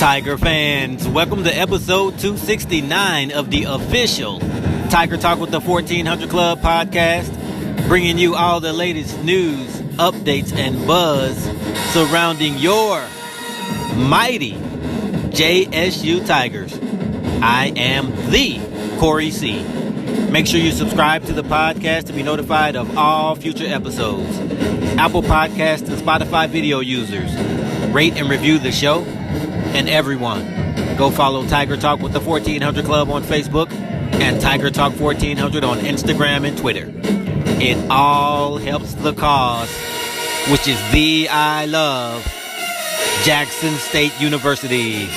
Tiger fans, welcome to episode 269 of the official Tiger Talk with the 1400 Club podcast, bringing you all the latest news, updates, and buzz surrounding your mighty JSU Tigers. I am the Corey C. Make sure you subscribe to the podcast to be notified of all future episodes. Apple Podcasts and Spotify video users, rate and review the show. And everyone, go follow Tiger Talk with the 1400 Club on Facebook and Tiger Talk 1400 on Instagram and Twitter. It all helps the cause, which is the I love Jackson State University.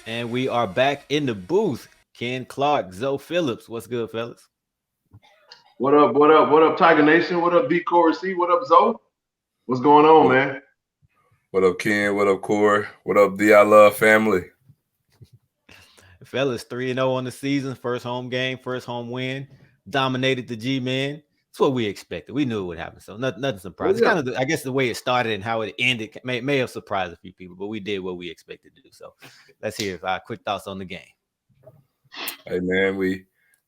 And we are back in the booth. Ken Clark, Zoe Phillips. What's good, fellas? What up, what up, what up, Tiger Nation? What up, D. Corey C? What up, Zoe? What's going on, man? What up, Ken? What up, Corey? What up, the I Love family? Fellas, 3-0 on the season. First home game, first home win. Dominated the G-Men. That's what we expected. We knew it would happen, so nothing surprising. Yeah. It's kind of, I guess, the way it started and how it ended may have surprised a few people, but we did what we expected to do. So let's hear our quick thoughts on the game. Hey, man,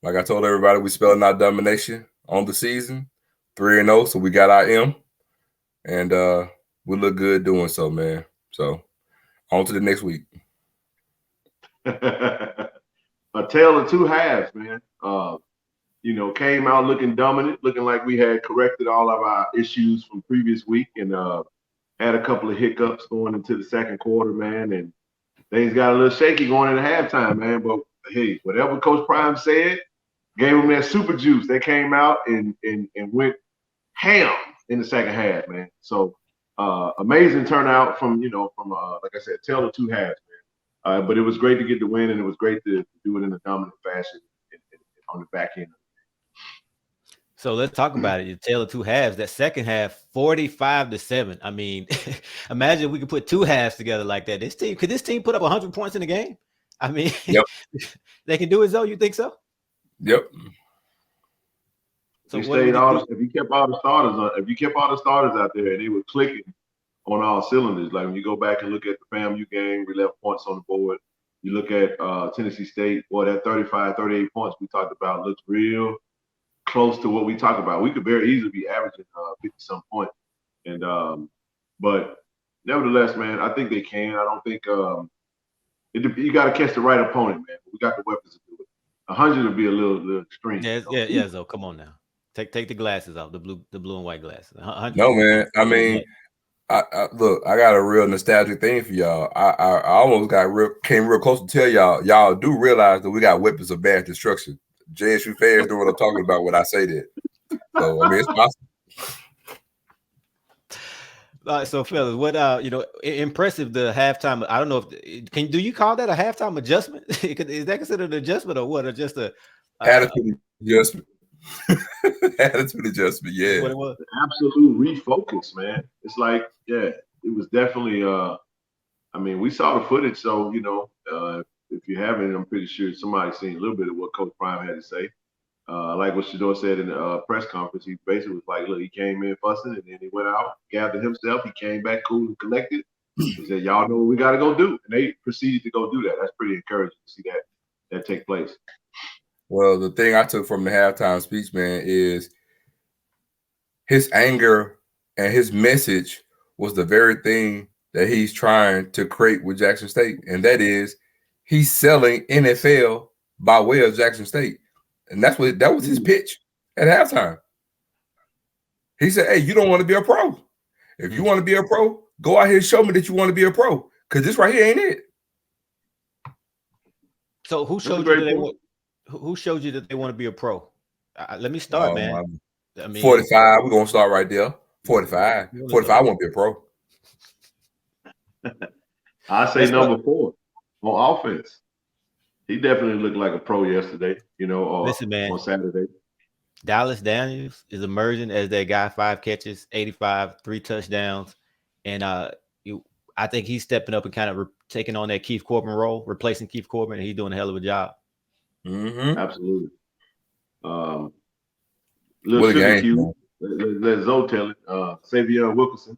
like I told everybody, we spelling out domination on the season. 3-0, so we got our M, and we look good doing so, man. So on to the next week. A tale of two halves, man. Came out looking dominant, looking like we had corrected all of our issues from previous week, and had a couple of hiccups going into the second quarter, man. And things got a little shaky going into halftime, man. But hey, whatever Coach Prime said, gave them that super juice. They came out and went ham in the second half, man. So amazing turnout from like I said, tale of two halves, man. But it was great to get the win, and it was great to do it in a dominant fashion on the back end. So let's talk about it. The tale of two halves. That second half, 45-7. I mean, imagine if we could put two halves together like that. Could this team put up 100 points in the game? I mean, yep. They can do it, though. You think so? Yep. So if you kept all the starters out there, and they were clicking on all cylinders. Like when you go back and look at the FAMU game, we left points on the board. You look at Tennessee State, boy, that 35, 38 points we talked about looks real close to what we talk about. We could very easily be averaging 50-some points. And but nevertheless, man, I think they can. I don't think you got to catch the right opponent, man. We got the weapons to do it. 100 would be a little extreme. Yeah. So come on now, take the glasses off, the blue and white glasses. 100. No, man. I mean, I look, I got a real nostalgic thing for y'all. I almost came real close to tell y'all do realize that we got weapons of mass destruction. JSU fans know what I'm talking about when I say that. So I mean, it's possible. So fellas, what impressive the halftime. I don't know if do you call that a halftime adjustment? Is that considered an adjustment or what? Or just a attitude adjustment? Attitude adjustment, yeah. What it was. Absolute refocus, man. It's like, yeah, it was definitely I mean, we saw the footage, so if you haven't, I'm pretty sure somebody's seen a little bit of what Coach Prime had to say. Like what Shador said in the press conference, he basically was like, look, he came in fussing, and then he went out, gathered himself, he came back cool and collected. He said, y'all know what we got to go do. And they proceeded to go do that. That's pretty encouraging to see that take place. Well, the thing I took from the halftime speech, man, is his anger and his message was the very thing that he's trying to create with Jackson State. And that is he's selling NFL by way of Jackson State. And that was his pitch at halftime. He said, hey, you don't want to be a pro. If you want to be a pro, go out here and show me that you want to be a pro. Because this right here ain't it. So who showed you that they want to be a pro? Let me start, man. I mean, 45. We're going to start right there. 45. 45 won't be a pro. I say number 4 on offense. He definitely looked like a pro yesterday, listen, man, on Saturday. Dallas Daniels is emerging as that guy, 5 catches, 85, 3 touchdowns. And I think he's stepping up and kind of taking on that Keith Corbin role, replacing Keith Corbin, and he's doing a hell of a job. Mm-hmm. Absolutely. What a game. Let Zoe tell it. Savion Wilkerson.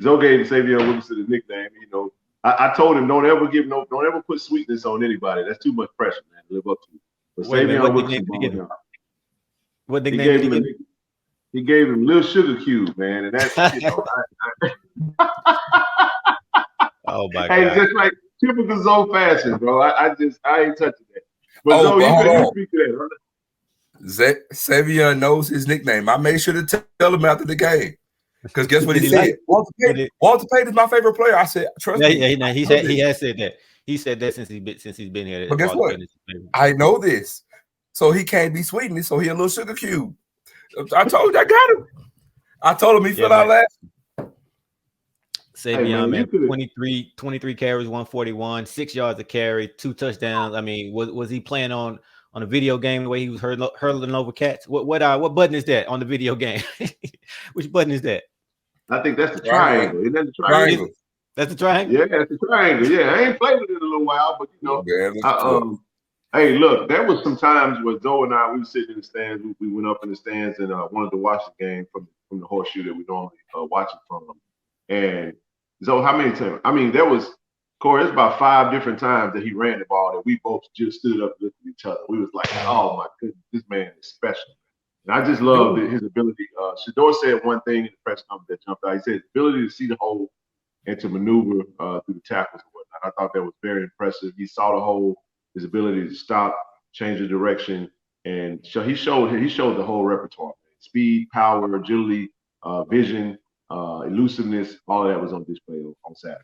Zoe gave Savion Wilson his nickname. You know, I told him don't ever put sweetness on anybody. That's too much pressure, man, to live up to. But Savion Wilson balled out. What nickname did he give him? He gave him Little Sugar Cube, man, and that's you know. Oh my God! Hey, just like typical Zoe fashion, bro. I ain't touching that. But Zoe, you speak to that. Savion knows his nickname. I made sure to tell him after the game. Because guess what he said? Walter Payton is my favorite player. I said, trust me. He has said that. He said that since he's been here. But guess what? I know this. So he can't be sweetened. So he a little sugar cube. I told you, I got him. I told him he fell out last. Savion, man, 23 carries, 141, 6 yards a carry, 2 touchdowns. I mean, was he playing on a video game the way he was hurling over cats? What button is that on the video game? Which button is that? I think that's the triangle. Isn't that the triangle? That's the triangle? Yeah, that's the triangle. Yeah, I ain't played with it in a little while, but you know, hey, look, there was some times where Zoe and I, we were sitting in the stands. We went up in the stands and wanted to watch the game from the horseshoe that we normally watch it from. And Zoe, how many times? I mean, Corey, it's about 5 different times that he ran the ball that we both just stood up and looked at each other. We was like, oh my goodness, this man is special. And I just love his ability. Shedeur said one thing in the press conference that jumped out. He said his ability to see the hole and to maneuver through the tackles and whatnot. I thought that was very impressive. He saw the hole, his ability to stop, change the direction, and he showed the whole repertoire. Speed, power, agility, vision, elusiveness, all of that was on display on Saturday.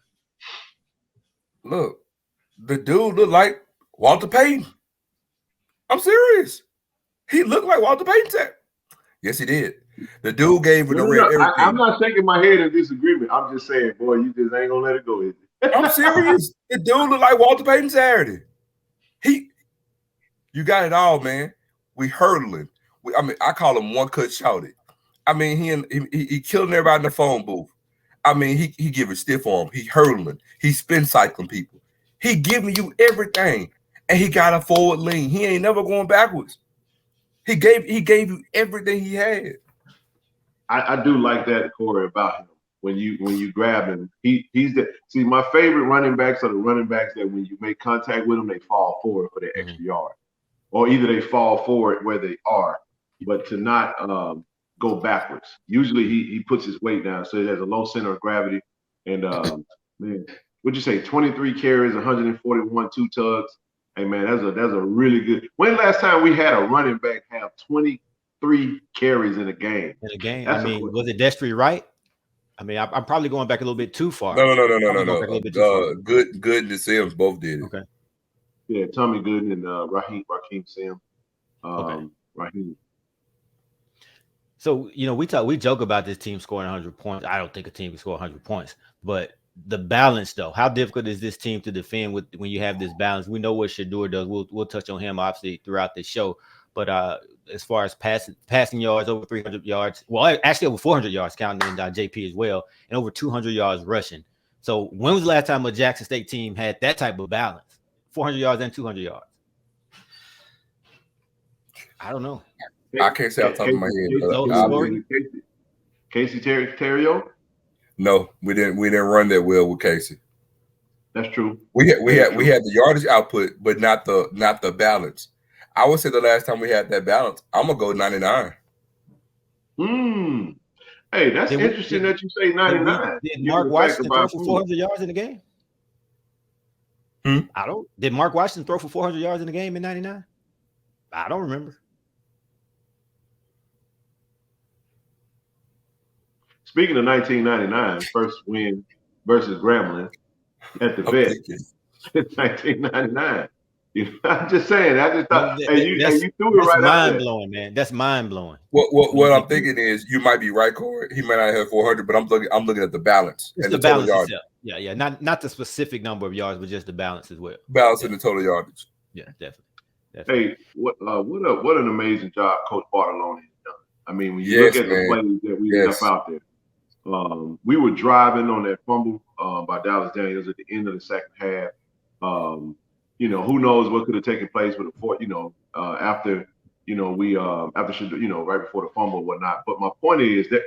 Look, the dude looked like Walter Payton. I'm serious. He looked like Walter Payton. Yes, he did. The dude gave it everything. I'm not shaking my head in disagreement. I'm just saying, boy, you just ain't gonna let it go, is it? I'm serious. The dude looked like Walter Payton Saturday. You got it all, man. We hurdling. I call him one cut shouted. I mean, he killing everybody in the phone booth. I mean, he giving stiff arm. He hurdling. He spin cycling people. He giving you everything, and he got a forward lean. He ain't never going backwards. He gave you everything he had. I do like that, Corey, about him. When you grab him, he's the my favorite running backs are the running backs that when you make contact with them, they fall forward for their extra yard, or either they fall forward where they are, but to not go backwards. Usually he puts his weight down, so he has a low center of gravity. And man, what'd you say? 23 carries, 141, 2 tugs. Hey man, that's a really good. When last time we had a running back have 23 carries in a game? I mean, was it Destry Wright? I mean, I'm probably going back a little bit too far. No. Gooden and Sims both did it. Okay. Yeah, Tommy Gooden and Raheem Sims. Raheem. So, you know, we joke about this team scoring 100 points. I don't think a team can score 100 points, but the balance, though, how difficult is this team to defend when you have this balance? We know what Shedeur does. We'll touch on him obviously throughout the show, but as far as passing yards, over 300 yards, well, actually over 400 yards counting in JP as well, and over 200 yards rushing. So when was the last time a Jackson State team had that type of balance, 400 yards and 200 yards? I don't know. I can't say off the top of my head. Casey Terrio? No, we didn't run that well with Casey. That's true. We had the yardage output, but not the balance. I would say the last time we had that balance, I'm gonna go 99. Hey, that's interesting that you say 99. Did Mark Washington throw for 400 yards in the game? Did Mark Washington throw for 400 yards in the game in 99? I don't remember. Speaking of 1999, first win versus Grambling at the vet. It's 1999. I'm just saying. I just thought, you threw it right out there. That's mind blowing, man. That's mind blowing. What I'm thinking is, you might be right, Corey. He might not have 400, but I'm looking at the balance. It's the balance itself. Yeah. Not the specific number of yards, but just the balance as well. Balance in the total yardage. Yeah, definitely. Hey, what an amazing job Coach Bartolone has done. I mean, when you look at the plays that we left out there. We were driving on that fumble by Dallas Daniels at the end of the second half. You know, who knows what could have taken place with the fourth, after right before the fumble or whatnot. But my point is that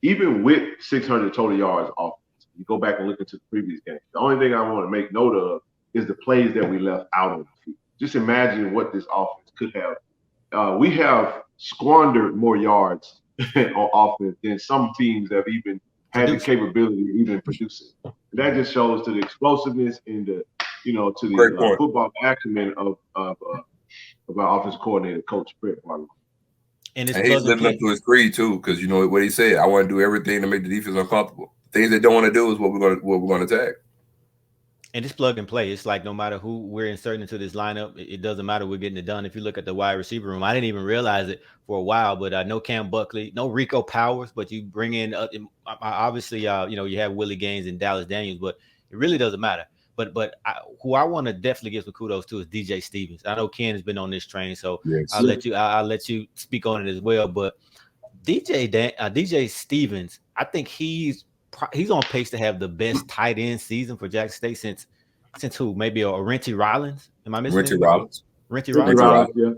even with 600 total yards offense, you go back and look into the previous game. The only thing I want to make note of is the plays that we left out on the field. Just imagine what this offense could have. We have squandered more yards on offense than some teams have even had the capability of even producing. And that just shows to the explosiveness and the, to the football acumen of our offensive coordinator, Coach Brett Barlow. And he's living up to his creed too, because you know what he said. I want to do everything to make the defense uncomfortable. Things they don't want to do is what we're going to attack. And it's plug and play. It's like no matter who we're inserting into this lineup, it doesn't matter. We're getting it done. If you look at the wide receiver room, I didn't even realize it for a while, but no Cam Buckley, no Rico Powers, but you bring in obviously, you have Willie Gaines and Dallas Daniels, but it really doesn't matter. But who I want to definitely give some kudos to is DJ Stevens. I know Ken has been on this train, so yes, I'll let you speak on it as well. But DJ Stevens, I think he's on pace to have the best tight end season for Jackson State since who? Maybe a Renty Rollins? Am I missing Renty Rollins? Renty Rollins, yeah.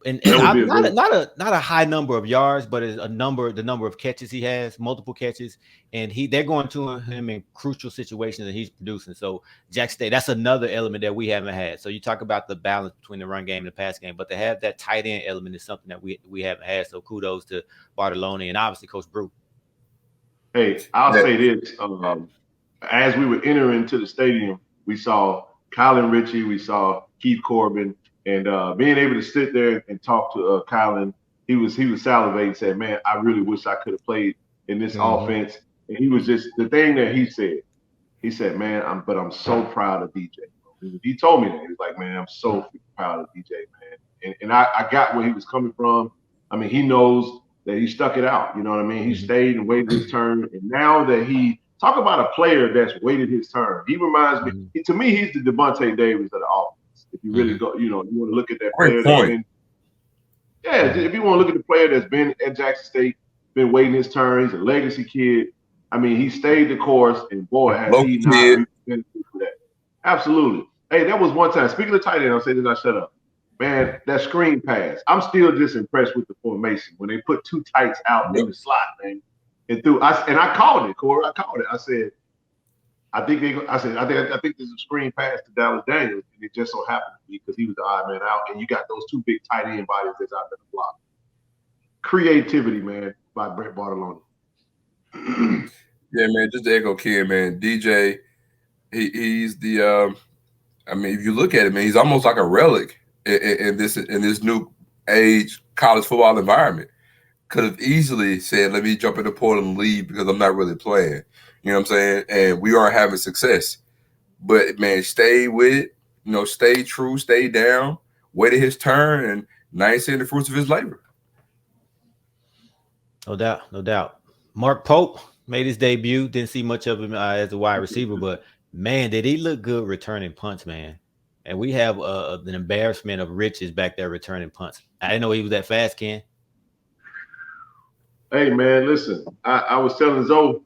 And not a high number of yards, but the number of catches he has, multiple catches, and they're going to him in crucial situations that he's producing. So Jackson State, that's another element that we haven't had. So you talk about the balance between the run game and the pass game, but to have that tight end element is something that we haven't had. So kudos to Bartolone and obviously Coach Brew. Hey, I'll say this: as we were entering to the stadium, we saw Kylan Ritchie, we saw Keith Corbin. And being able to sit there and talk to Kylan, he was salivating, said, "Man, I really wish I could have played in this offense." And he was just the thing that he said, "Man, I'm so proud of DJ." He told me that he was like, "Man, I'm so proud of DJ, man." And I got where he was coming from. I mean, he knows that he stuck it out. You know what I mean? He stayed and waited his turn. And now that talk about a player that's waited his turn. He reminds me. To me, he's the Devontae Davis of the offense. If you really go, you want to look at that player that's been, if you want to look at the player that's been at Jackson State, been waiting his turn, he's a legacy kid. I mean, he stayed the course, and boy, has he not benefited for that. Absolutely. Hey, that was one time. Speaking of tight end, I'll say this, I shut up. Man, that screen pass. I'm still just impressed with the formation when they put two tights out in the slot, man. And I called it, Corey. I called it. I said, I think this is a screen pass to Dallas Daniels, and it just so happened to be because he was the odd man out, and you got those two big tight end bodies that's out there to block. Creativity, man, by Brett Bartolone. Yeah, man, just to echo Ken, man, DJ, he's the I mean, if you look at it, man, he's almost like a relic in this new age college football environment. Could have easily said, let me jump in the portal and leave because I'm not really playing. You know what I'm saying? And we aren't having success. But, man, stay with it, stay true, stay down, waited his turn, and now he's seeing the fruits of his labor. No doubt. Mark Pope made his debut. Didn't see much of him as a wide receiver, but, man, did he look good returning punts, man. And we have an embarrassment of riches back there returning punts. I didn't know he was that fast, Ken. Hey, man, listen, I was telling Zoe,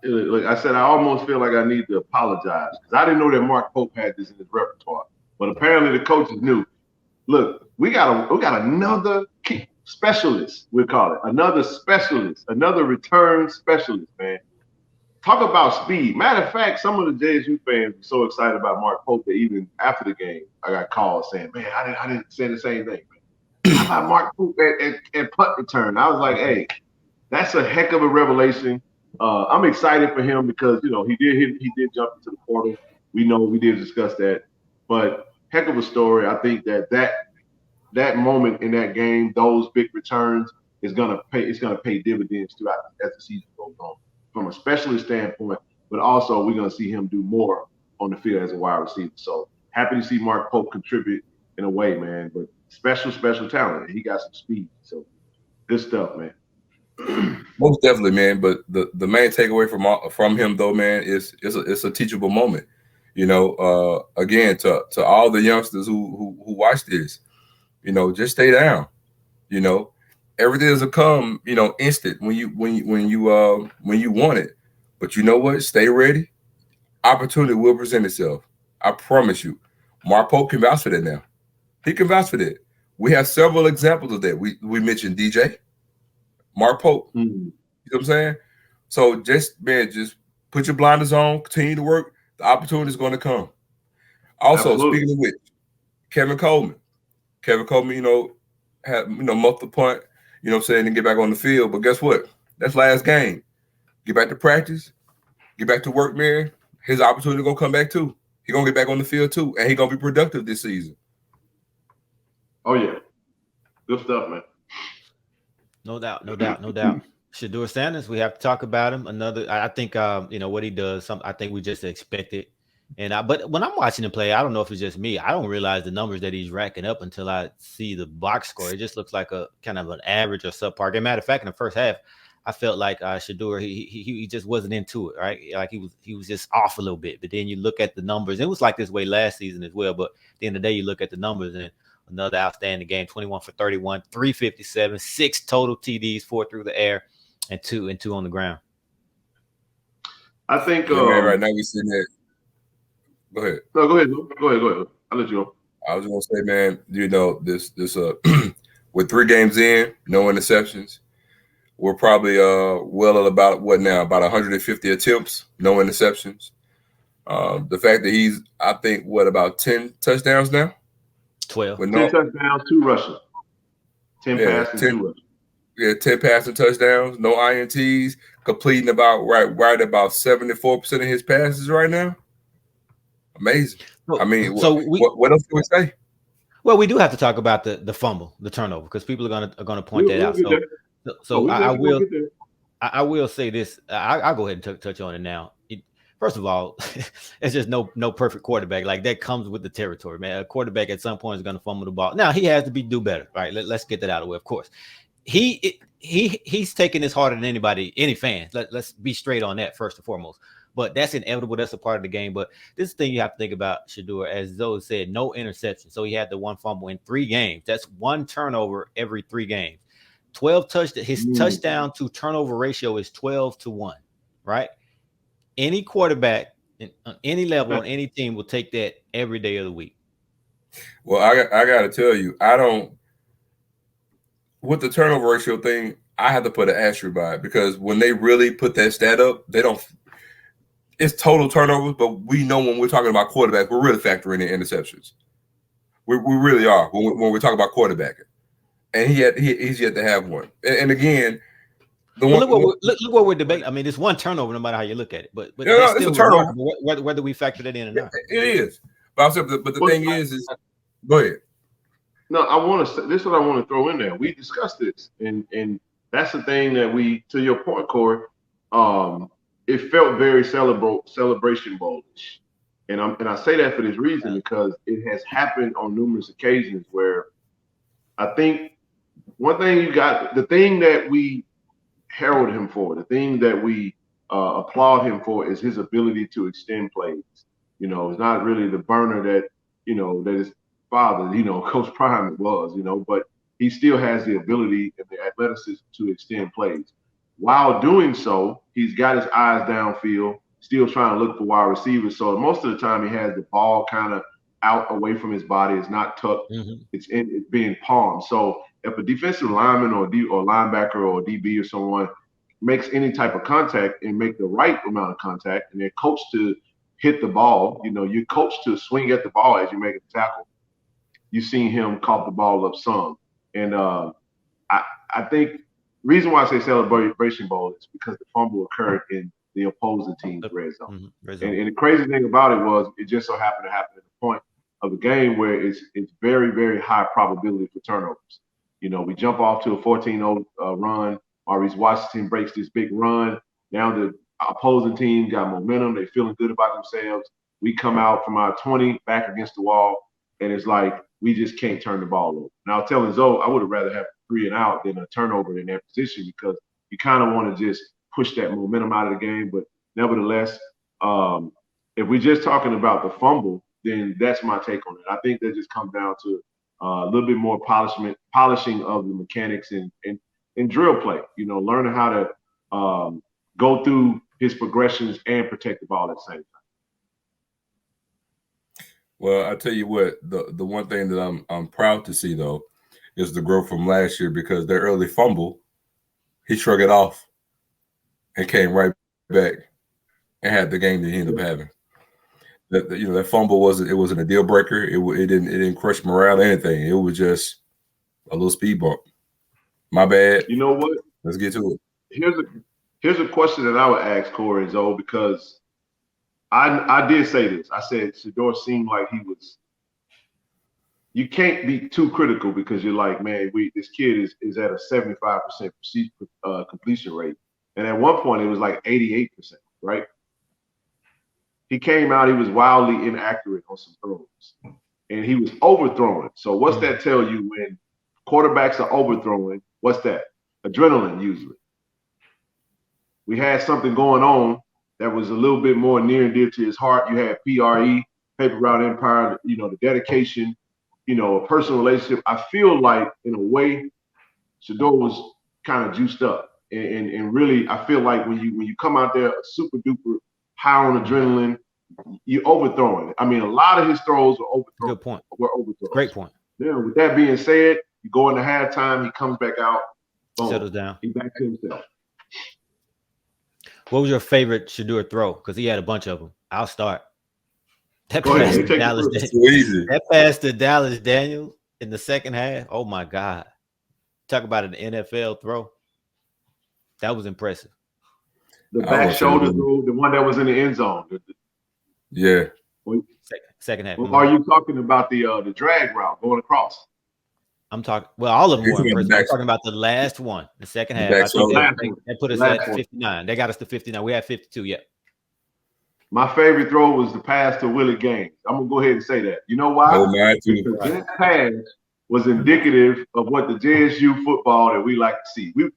like I said, I almost feel like I need to apologize because I didn't know that Mark Pope had this in his repertoire. But apparently the coaches knew. Look, we got another specialist, we call it. Another specialist, another return specialist, man. Talk about speed. Matter of fact, some of the JSU fans were so excited about Mark Pope that even after the game, I got calls saying, man, I didn't say the same thing, man. How about Mark Pope at punt return? I was like, hey, that's a heck of a revelation. I'm excited for him because, he did jump into the portal. We know we did discuss that, but heck of a story. I think that moment in that game, those big returns is going to pay dividends throughout as the season goes on from a specialist standpoint, but also we're going to see him do more on the field as a wide receiver. So happy to see Mark Pope contribute in a way, man, but special talent. He got some speed. So good stuff, man. Most definitely, man. But the main takeaway from him, though, man, is it's a teachable moment. Again, to all the youngsters who watch this, just stay down. Everything doesn't come, instant when you want it. But you know what? Stay ready. Opportunity will present itself. I promise you. Mark Pope can vouch for that now. He can vouch for that. We have several examples of that. We mentioned DJ. Mark Pope, You know what I'm saying? So just put your blinders on, continue to work. The opportunity is going to come. Also, Absolutely. speaking of which, Kevin Coleman, had multiple punt, saying, and get back on the field. But guess what? That's last game. Get back to practice, get back to work, man. His opportunity gonna come back too. He gonna get back on the field too, and he gonna be productive this season. Oh yeah, good stuff, man. No doubt. Shedeur Sanders, we have to talk about him. I think what he does. I think we just expect it. But when I'm watching him play, I don't know if it's just me. I don't realize the numbers that he's racking up until I see the box score. It just looks like a kind of an average or subpar. As a matter of fact, in the first half, I felt like Shedeur, he just wasn't into it, right? Like he was just off a little bit. But then you look at the numbers. It was like this way last season as well. But at the end of the day, you look at the numbers and another outstanding game: 21 for 31, 357, 6 total TDs, 4 through the air, and two on the ground. I think man, right now we're sitting there. Go ahead. No, go ahead. I'll let you go. I was gonna say, man, this with 3 games in, no interceptions. We're probably well at about 150 attempts, no interceptions. The fact that he's, I think, about 10 touchdowns now? 12. 10 touchdowns, 2 rushing. 10 passing, 2 rushing. Yeah, 10 passing touchdowns, no INTs, completing about right about 74% of his passes right now. Amazing. I mean, what else can we say? Well, we do have to talk about the fumble, the turnover, because people are gonna point that out. So I will say this. I'll go ahead and touch on it now. First of all, it's just no perfect quarterback. Like, that comes with the territory, man. A quarterback at some point is going to fumble the ball. Now, he has to do better, right? Let's get that out of the way. Of course, he's taking this harder than any fan. Let's be straight on that first and foremost. But that's inevitable. That's a part of the game. But this thing you have to think about, Shedeur, as Zoe said, no interception. So he had the 1 fumble in 3 games. That's 1 turnover every 3 games. 12 touchdowns. His touchdown to turnover ratio is 12-1, right? Any quarterback on any level on any team will take that every day of the week. Well, I got to tell you, I don't. With the turnover ratio thing, I have to put an asterisk by it, because when they really put that stat up, they don't. It's total turnovers, but we know when we're talking about quarterbacks, we're really factoring in interceptions. We really are when we're talking about quarterbacking, and he's yet to have one. And again. Look what we're debating. I mean, it's 1 turnover, no matter how you look at it. But it's still a turnover, whether we factor that in or not. It is. But the thing is go ahead. No, I want to. This is what I want to throw in there. We discussed this, and that's the thing that to your point, Corey. It felt very celebration bowl-ish, and I say that for this reason, because it has happened on numerous occasions where I think one thing the thing that we herald him for, the thing that we applaud him for, is his ability to extend plays. It's not really the burner that that his father, Coach Prime was, but he still has the ability and the athleticism to extend plays. While doing so, he's got his eyes downfield, still trying to look for wide receivers. So most of the time he has the ball kind of out away from his body. It's not tucked. Mm-hmm. It's being palmed. So if a defensive lineman or linebacker or DB or someone makes any type of contact and make the right amount of contact, and they're coached to hit the ball, you're coached to swing at the ball as you make a tackle. You've seen him cough the ball up some. And I think reason why I say celebration bowl is because the fumble occurred in the opposing team's red zone. Mm-hmm. And the crazy thing about it was it just so happened to happen at the point of the game where it's very, very high probability for turnovers. We jump off to a 14-0 run. Maurice Washington breaks this big run. Now the opposing team got momentum. They're feeling good about themselves. We come out from our 20 back against the wall, and it's like we just can't turn the ball over. Now, I was telling Zoe, I would have rather have 3 and out than a turnover in that position, because you kind of want to just push that momentum out of the game. But nevertheless, if we're just talking about the fumble, then that's my take on it. I think that just comes down to a little bit more polishing of the mechanics and drill play, learning how to go through his progressions and protect the ball at the same time. Well, I tell you what, the one thing that I'm proud to see, though, is the growth from last year, because their early fumble, he shrugged it off. and came right back and had the game that he ended up having. That fumble wasn't a deal breaker. It didn't crush morale or anything. It was just a little speed bump. My bad. You know what? Let's get to it. Here's a question that I would ask Corey Zoe, because I did say this. I said Shedeur seemed like he was. You can't be too critical, because you're like, man, this kid is at a 75% completion rate, and at one point it was like 88%, right? He came out, he was wildly inaccurate on some throws, and he was overthrowing. So what's that tell you when quarterbacks are overthrowing? What's that? Adrenaline, usually. We had something going on that was a little bit more near and dear to his heart. You had PRE, Paper Route Empire, the dedication, a personal relationship. I feel like, in a way, Shedeur was kind of juiced up. And really, I feel like when you come out there super duper high on adrenaline, you overthrowing it. I mean, a lot of his throws were overthrown. Good point. Were overthrows. Great point. Yeah. With that being said, you go into halftime, he comes back out, boom, settles down. He back to himself. What was your favorite Shedeur throw? Because he had a bunch of them. I'll start. That pass to Dallas Daniels in the second half. Oh my God! Talk about an NFL throw. That was impressive. The back shoulder throw, the one that was in the end zone. Yeah. Second half. Are you talking about the drag route going across? I'm talking. Well, all of them were impressive. I'm talking about the last one, the second half. I think they put us at 59. They got us to 59. We had 52 yet. My favorite throw was the pass to Willie Gaines. I'm gonna go ahead and say that. You know why? Because that pass was indicative of what the JSU football that we like to see. We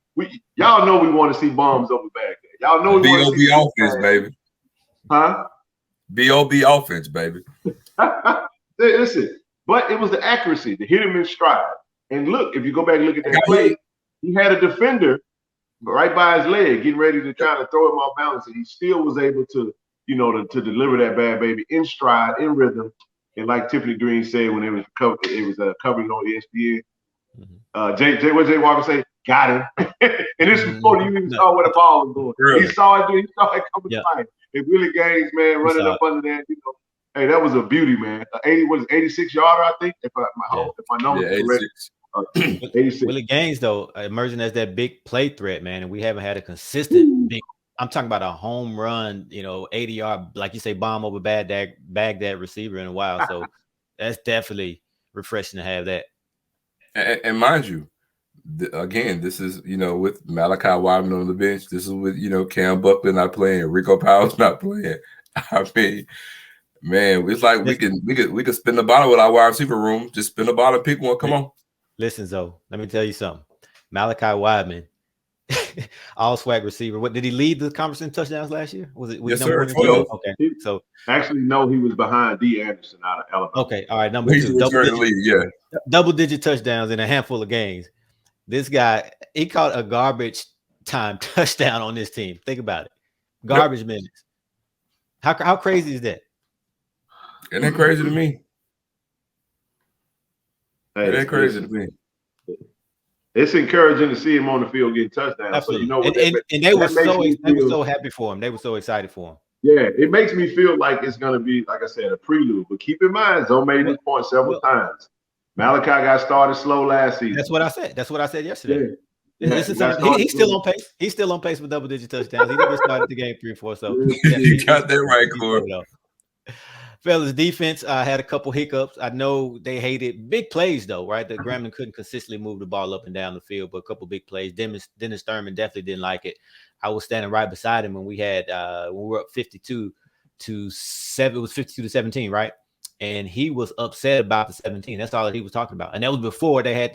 y'all know we want to see bombs over Baghdad. Y'all know we want to see offense, baby. Huh? B.O.B. offense, baby. Listen, but it was the accuracy to hit him in stride. And look, if you go back and look at that play, he had a defender right by his leg, getting ready to try to throw him off balance, and he still was able to, to deliver that bad baby in stride, in rhythm. And like Tiffany Green said when it was covered on ESPN. What Jay Walker say? Got him. And this was before you even saw where the ball was going. Really? He saw it coming by. And Willie Gaines, man, running up under that, hey, that was a beauty, man. 86 yarder, I think, if my number is correct. 86. Willie Gaines, though, emerging as that big play threat, man, and we haven't had a consistent big. I'm talking about a home run, 80-yard, like you say, bomb over Baghdad receiver in a while. So that's definitely refreshing to have that. And mind you, again, this is, with Malachi Wideman on the bench. This is with, Cam Buckler not playing, Rico Powell's not playing. I mean, man, it's like we could spin the bottle with our wide receiver room. Just spin the bottle, pick one. Come on. Listen, Zoe, let me tell you something. Malachi Wideman, all swag receiver. What did he lead the conference in touchdowns last year? Was it? Yes, sir. Okay, so actually, no, he was behind D. Anderson out of Alabama. Okay, all right, number two, double-digit touchdowns in a handful of games. This guy, he caught a garbage time touchdown on this team. Think about it, garbage minutes. How crazy is that? It ain't crazy to me. It ain't crazy to me. It's encouraging to see him on the field getting touchdowns. Absolutely. So and they were so happy for him. They were so excited for him. Yeah, it makes me feel like it's going to be, like I said, a prelude. But keep in mind, Zoe made this point several times. Malachi got started slow last season. That's what I said. That's what I said yesterday. Yeah. He's still on pace. He's still on pace for double-digit touchdowns. He didn't start the game 3-4. So you got that right, Corey. Fellas, defense had a couple hiccups. I know they hated big plays, though, right? The Grambling couldn't consistently move the ball up and down the field, but a couple big plays. Dennis Thurman definitely didn't like it. I was standing right beside him when we were up 52-7. It was 52-17, right? And he was upset about the 17. That's all that he was talking about. And that was before they had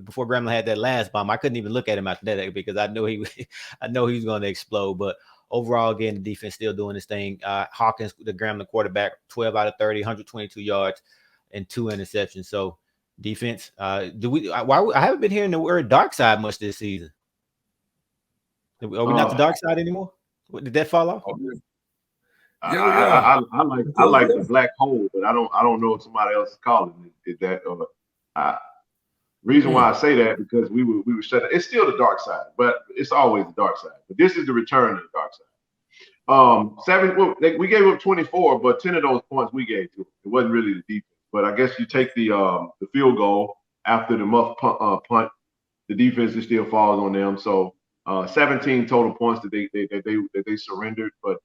before Grambling had that last bomb. I couldn't even look at him after that because I know he was going to explode. But overall, again, the defense still doing this thing. Hawkins, the Grambling quarterback, 12 out of 30, 122 yards and 2 interceptions. So defense, I haven't been hearing the word dark side much this season. Are we not the dark side anymore? Did that fall off? I like the black hole, but I don't know if somebody else is calling it that. Reason why I say that, because we were shut down. It's still the dark side, but it's always the dark side. But this is the return to the dark side. We gave up 24, but 10 of those points we gave to them. It wasn't really the defense. But I guess you take the field goal after the muff punt, the defense still falls on them. So 17 total points that they surrendered. But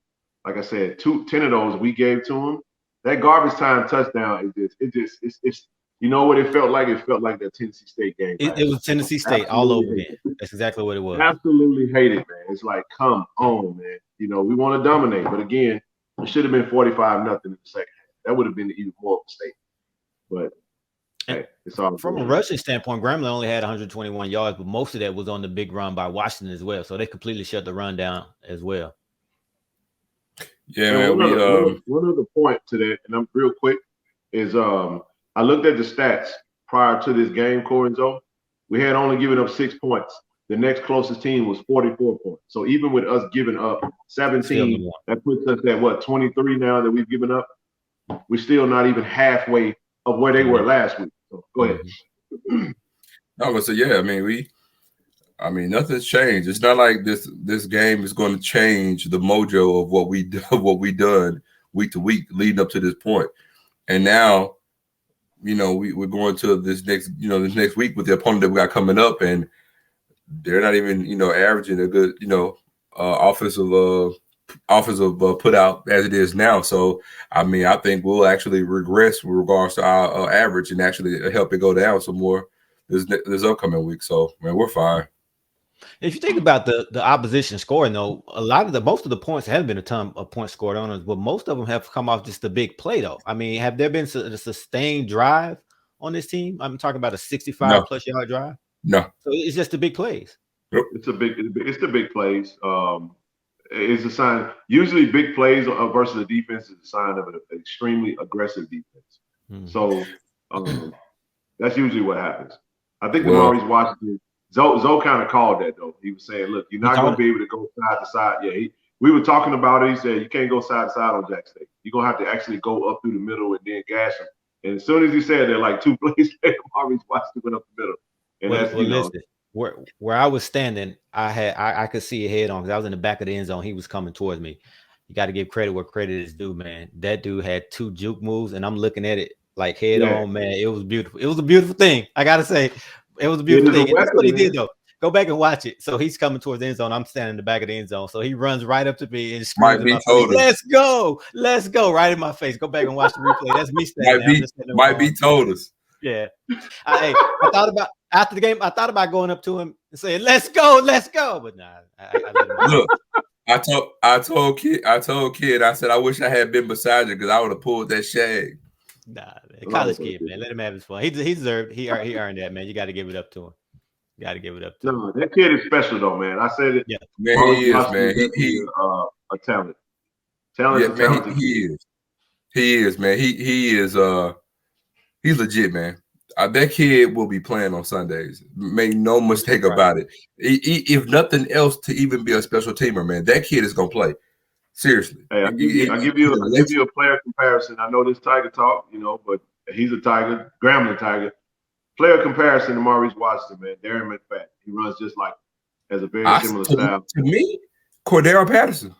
like I said, 10 of those we gave to them. That garbage time touchdown it's you know what it felt like? It felt like that Tennessee State game. It was Tennessee State all over again. That's exactly what it was. Absolutely hate it, man. It's like, come on, man. You know, we want to dominate, but again, it should have been 45-0 in the second half. That would have been even more of a mistake. But hey, it's all from a rushing standpoint. Grambling only had 121 yards, but most of that was on the big run by Washington as well. So they completely shut the run down as well. Yeah, man. One other point to that, and I'm real quick, is I looked at the stats prior to this game, Corey and Zoe. We had only given up 6 points. The next closest team was 44 points. So even with us giving up 17, that puts us at what, 23 now that we've given up? We're still not even halfway of where they were last week. So go ahead. No, but so yeah, I mean, nothing's changed. It's not like this game is going to change the mojo of what we done week to week leading up to this point. And now, you know, we're going to this next week with the opponent that we got coming up, and they're not even, you know, averaging a good, you know, offensive put out as it is now. So, I mean, I think we'll actually regress with regards to our average and actually help it go down some more this upcoming week. So, man, we're fine. If you think about the opposition scoring, though, most of the points have been a ton of points scored on us, but most of them have come off just a big play, though. I mean, have there been a sustained drive on this team? I'm talking about a 65+ yard drive. No. So it's just the big plays. It's the big plays. It's a sign. Usually, big plays versus the defense is a sign of an extremely aggressive defense. So that's usually what happens. I think the Maurice Washington. Zoe kind of called that, though. He was saying, look, you're not going to be able to go side to side. Yeah, we were talking about it. He said, you can't go side to side on Jackson State. You're going to have to actually go up through the middle and then gash them. And as soon as he said that, like 2 plays later, Maurice Washington went up the middle. And listen, where I was standing, I could see it head on because I was in the back of the end zone. He was coming towards me. You got to give credit where credit is due, man. That dude had 2 juke moves, and I'm looking at it like head on, man. It was beautiful. It was a beautiful thing. I got to say. It was a beautiful thing. That's what he did, though. Go back and watch it. So he's coming towards the end zone. I'm standing in the back of the end zone. So he runs right up to me and screams in my face, let's go, right in my face. Go back and watch the replay. That's me standing there. Might be told us. Yeah. I thought about after the game. I thought about going up to him and saying, "Let's go." But nah. Look, I told kid. I said I wish I had been beside you because I would have pulled that shag. Nah, man. College kid, man. Let him have his fun. He deserved. He earned that, man. You got to give it up to him. No, that kid is special, though, man. I said it. Yeah, man, he is, man. He is a talent. Man, he is, man. He is. He's legit, man. That kid will be playing on Sundays. Make no mistake about it. If nothing else, to even be a special teamer, man, that kid is gonna play. Seriously. Hey, I'll give you a player comparison. I know this Tiger talk, you know, but he's a Tiger, Grambling Tiger. Player comparison to Maurice Washington, man. Darren McFadden. He runs just like has a very similar style. To me, Cordero Patterson.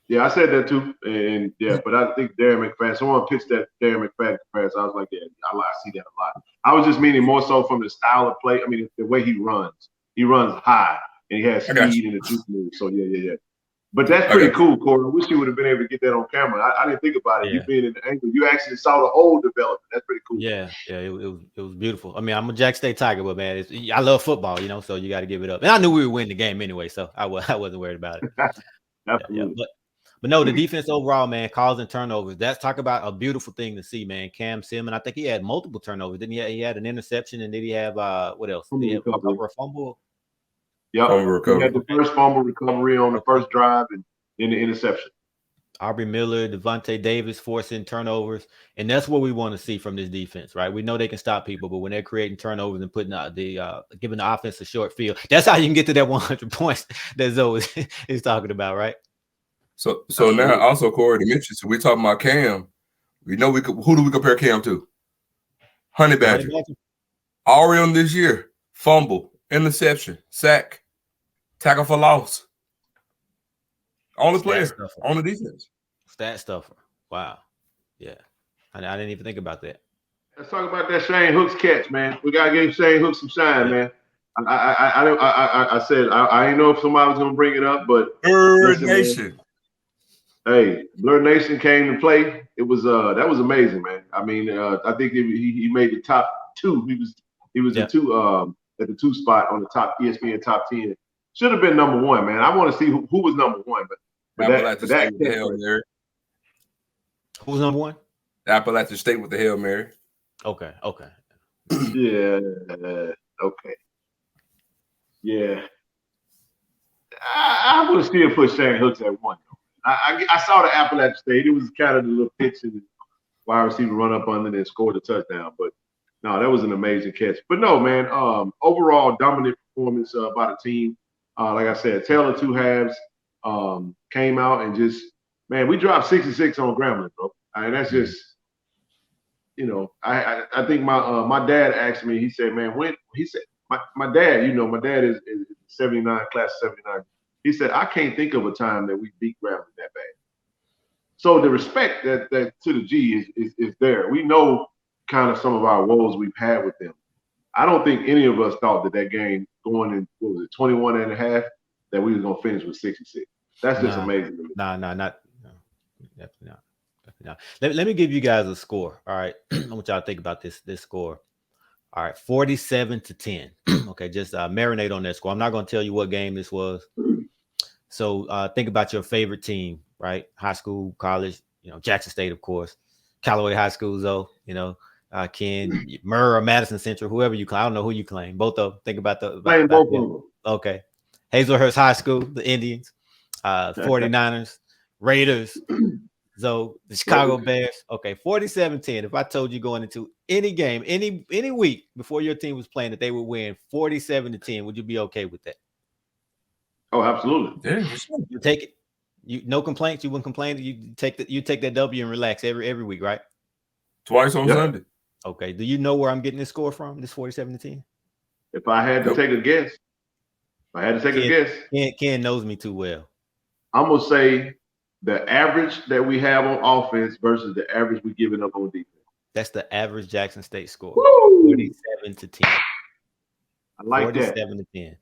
Yeah, I said that too. And yeah, but I think Darren McFadden, someone pitched that Darren McFadden comparison. I was like, yeah, I see that a lot. I was just meaning more so from the style of play. I mean, the way he runs. He runs high and he has speed in the juke move. So yeah. But that's pretty cool, Corey. I wish you would have been able to get that on camera. I didn't think about it. Yeah. You being in the angle, you actually saw the whole development. That's pretty cool. Yeah, it was beautiful. I mean, I'm a Jackson State Tiger, but man, I love football, you know, so you got to give it up. And I knew we would win the game anyway, so I wasn't worried about it. Absolutely. Yeah. But no, the defense overall, man, causing turnovers. That's talk about a beautiful thing to see, man. Cam Simmons, I think he had multiple turnovers. Didn't he? He had an interception, and did he have what else? Did he have a fumble? Yeah, he had the first fumble recovery on the first drive and then the interception. Aubrey Miller, Devontae Davis forcing turnovers, and that's what we want to see from this defense, right? We know they can stop people, but when they're creating turnovers and putting giving the offense a short field, that's how you can get to that 100 points that Zoe is talking about, right? So now also Corey to mention, so we talking about Cam. We know who do we compare Cam to? Honey Badger. Already on this year, fumble, interception, sack, tackle for loss. Only player on the defense. Stat stuffer. Wow. Yeah. I didn't even think about that. Let's talk about that Shane Hooks catch, man. We gotta give Shane Hooks some shine, man. I said I didn't know if somebody was gonna bring it up, but Bird Nation. Hey, Blur Nation came to play. It was that was amazing, man. I mean, I think he made the top 2. He was the 2 at the 2 spot on the top ESPN top 10. Should have been number 1, man. I want to see who was number 1, but that Hail Mary. Who was number 1? Appalachian State with the Hail Mary. Okay. Yeah. Okay. Yeah. I would still put Shane Hooks at 1. I saw the Appalachian State. It was kind of the little pitch and wide receiver run up under and scored the touchdown. But no, that was an amazing catch. But no, man, overall dominant performance by the team. Like I said, tail of 2 halves came out and just, man, we dropped 66 on Grambling, bro. I mean, that's just, you know, I think my dad asked me, he said, man, when he said, my dad, you know, my dad is 79, class 79. He said, I can't think of a time that we beat Grambling that bad. So the respect that to the G is there. We know kind of some of our woes we've had with them. I don't think any of us thought that game going in, 21 and a half, that we was going to finish with 66. That's just amazing to me. Definitely not. Let me give you guys a score. All right. I want y'all to think about this score. All right. 47-10. Okay. Just marinate on that score. I'm not going to tell you what game this was. So think about your favorite team, right? High school, college, you know, Jackson State, of course, Callaway High School, though, you know, Ken, Murrah or Madison Central, whoever you claim. I don't know who you claim. Both of them. Think about both of them. Okay. Hazelhurst High School, the Indians, 49ers, Raiders, so the Chicago Bears. Okay, 47-10. If I told you going into any game, any week before your team was playing that they would win 47-10, would you be okay with that? Oh, absolutely. Yeah. You take it. You no complaints. You wouldn't complain. You take that W and relax every week, right? Twice on Sunday. Okay. Do you know where I'm getting this score from? This 47-10. If I had to take a guess, Ken knows me too well. I'm gonna say the average that we have on offense versus the average we're giving up on defense. That's the average Jackson State score. Woo! 47-10. I like 47-10.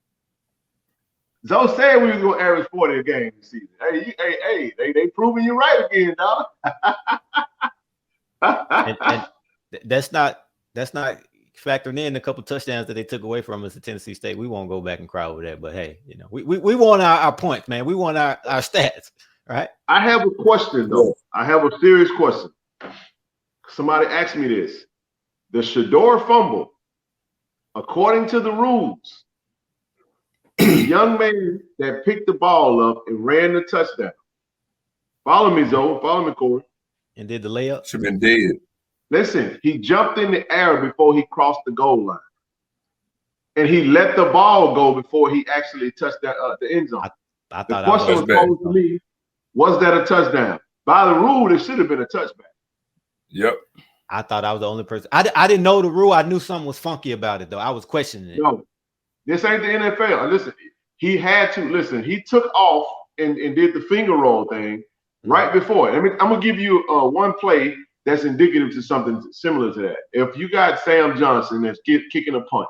Zoe said we was gonna average 40 a game this season. Hey, they proving you right again, dog. and that's not factoring in a couple touchdowns that they took away from us at Tennessee State. We won't go back and cry over that, but hey, you know, we want our points, man. We want our stats, right? I have a question though. I have a serious question. Somebody asked me this. The Shador fumble, according to the rules, the young man that picked the ball up and ran the touchdown. Follow me, Zoe. Follow me, Corey. And did the layup? Should have been dead. Listen, he jumped in the air before he crossed the goal line. And he let the ball go before he actually touched the end zone. I thought the question was posed to me, was that a touchdown? By the rule, it should have been a touchback. Yep. I thought I was the only person. I didn't know the rule. I knew something was funky about it, though. I was questioning it. No, this ain't the NFL. Listen, he had to. Listen, he took off and did the finger roll thing right before. I'm going to give you one play that's indicative to something similar to that. If you got Sam Johnson that's kicking a punt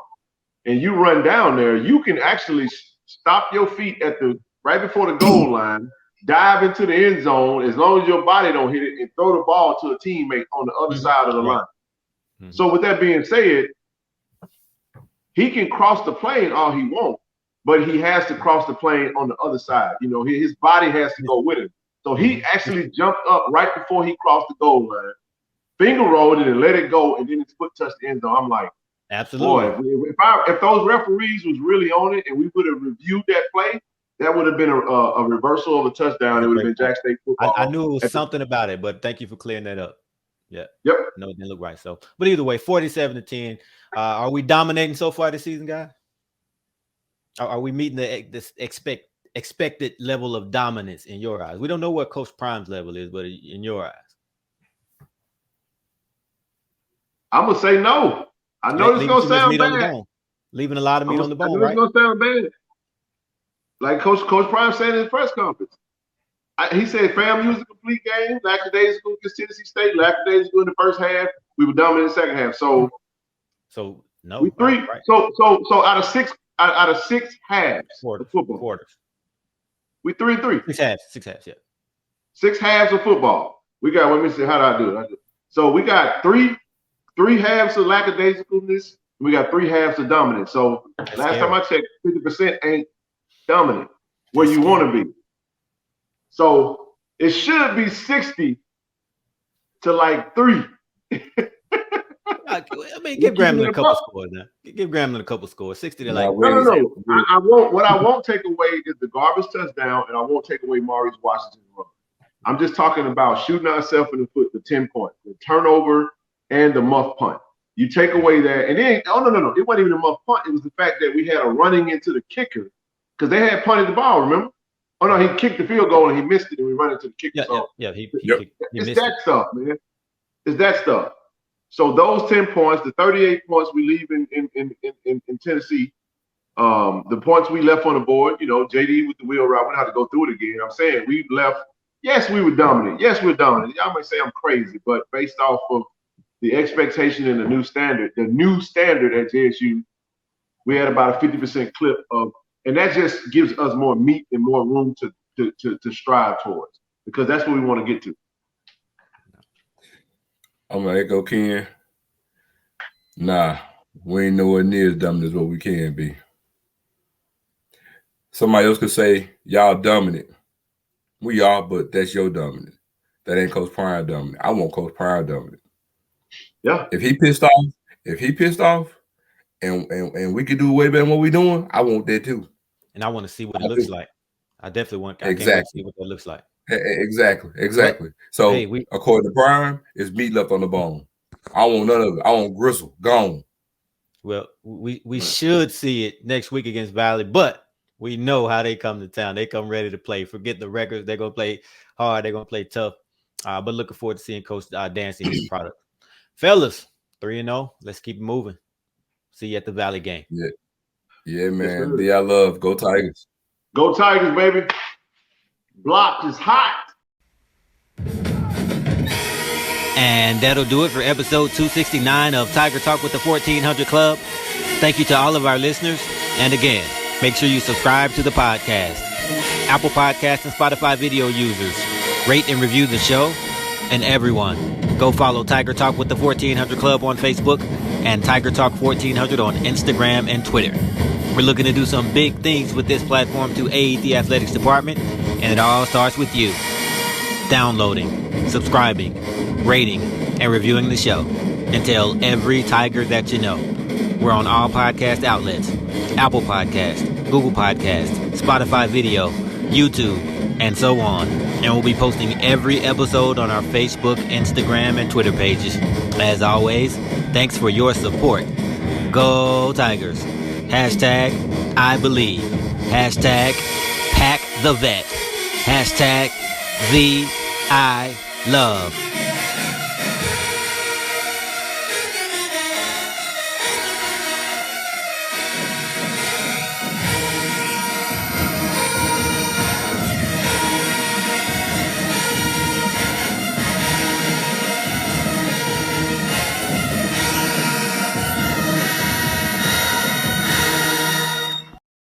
and you run down there, you can actually stop your feet at right before the goal line, dive into the end zone as long as your body don't hit it, and throw the ball to a teammate on the other side of the line. Mm-hmm. So with that being said, he can cross the plane all he wants, but he has to cross the plane on the other side. You know, his body has to go with him. So he actually jumped up right before he crossed the goal line, finger rolled it and let it go, and then his foot touched the end zone. I'm like, absolutely. Boy, if those referees was really on it and we would have reviewed that play, that would have been a reversal of a touchdown. It would have been Jackson State football. I knew it was something about it, but thank you for clearing that up. Yeah. Yep. No, it didn't look right. So, but either way, 47-10. Are we dominating so far this season, guys? Are we meeting this expected level of dominance in your eyes? We don't know what Coach Prime's level is, but in your eyes, I'm gonna say no. I know it's gonna sound bad. Leaving a lot of meat on the bone, I know right? it's gonna sound bad. Like Coach Prime said in his press conference. He said FAMU was a complete game. Lackadaisical against Tennessee State. Lackadaisical in the first half. We were dominant in the second half. So no. We three. Right. So out of six halves of football. Quarters. We 3-3. 6 halves. 6 halves. Yeah. 6 halves of football. We got. Let me see. How do I do it? So we got three halves of lackadaisicalness. And we got 3 halves of dominance. So last time I checked, 50% ain't dominant where you want to be. So it should be 60 to like 3. I mean, give Grambling a couple scores now. Give Grambling a couple scores. 60 to like. No. I won't. What I won't take away is the garbage touchdown, and I won't take away Maurice Washington's run. I'm just talking about shooting ourselves in the foot, the 10 points, the turnover, and the muff punt. You take away that, and then no. It wasn't even a muff punt. It was the fact that we had a running into the kicker because they had punted the ball. Remember? Oh no, he kicked the field goal and he missed it, and we run into the kicker. He it's that stuff, man. It's that stuff. So those 10 points, the 38 points we leave in Tennessee, the points we left on the board, JD with the wheel route, we don't have to go through it again. I'm saying we left. Yes, we were dominant. Yes, we're dominant. Y'all might say I'm crazy, but based off of the expectation and the new standard at JSU, we had about a 50% clip of, and that just gives us more meat and more room to strive towards, because that's what we want to get to. I'm gonna echo Ken. Nah, we ain't nowhere near as dominant as what we can be. Somebody else could say y'all dominant. We are, but that's your dominant. That ain't Coach Prime dominant. I want Coach Prime dominant. Yeah. If he pissed off, and we could do way better than what we're doing, I want that too. And I want to see what it looks like. I definitely want. I can't wait to see what that looks like. Exactly. So according to Prime, it's meat left on the bone. I want none of it. I want gristle gone. Well, we should see it next week against Valley, but we know how they come to town. They come ready to play. Forget the records. They're gonna play hard. They're gonna play tough. But looking forward to seeing Coach dancing his product. Fellas, 3-0. Let's keep it moving. See you at the Valley game. Yeah, man. I love. Go Tigers. Go Tigers, baby. Block is hot. And that'll do it for episode 269 of Tiger Talk with the 1400 Club. Thank you to all of our listeners. And again, make sure you subscribe to the podcast. Apple Podcasts and Spotify video users, rate and review the show. And everyone, go follow Tiger Talk with the 1400 Club on Facebook and Tiger Talk 1400 on Instagram and Twitter. We're looking to do some big things with this platform to aid the athletics department, and it all starts with you. Downloading, subscribing, rating, and reviewing the show. And tell every Tiger that you know. We're on all podcast outlets: Apple Podcasts, Google Podcasts, Spotify Video, YouTube, and so on. And we'll be posting every episode on our Facebook, Instagram, and Twitter pages. As always, thanks for your support. Go Tigers. Hashtag I believe. Hashtag pack the vet. Hashtag the I love.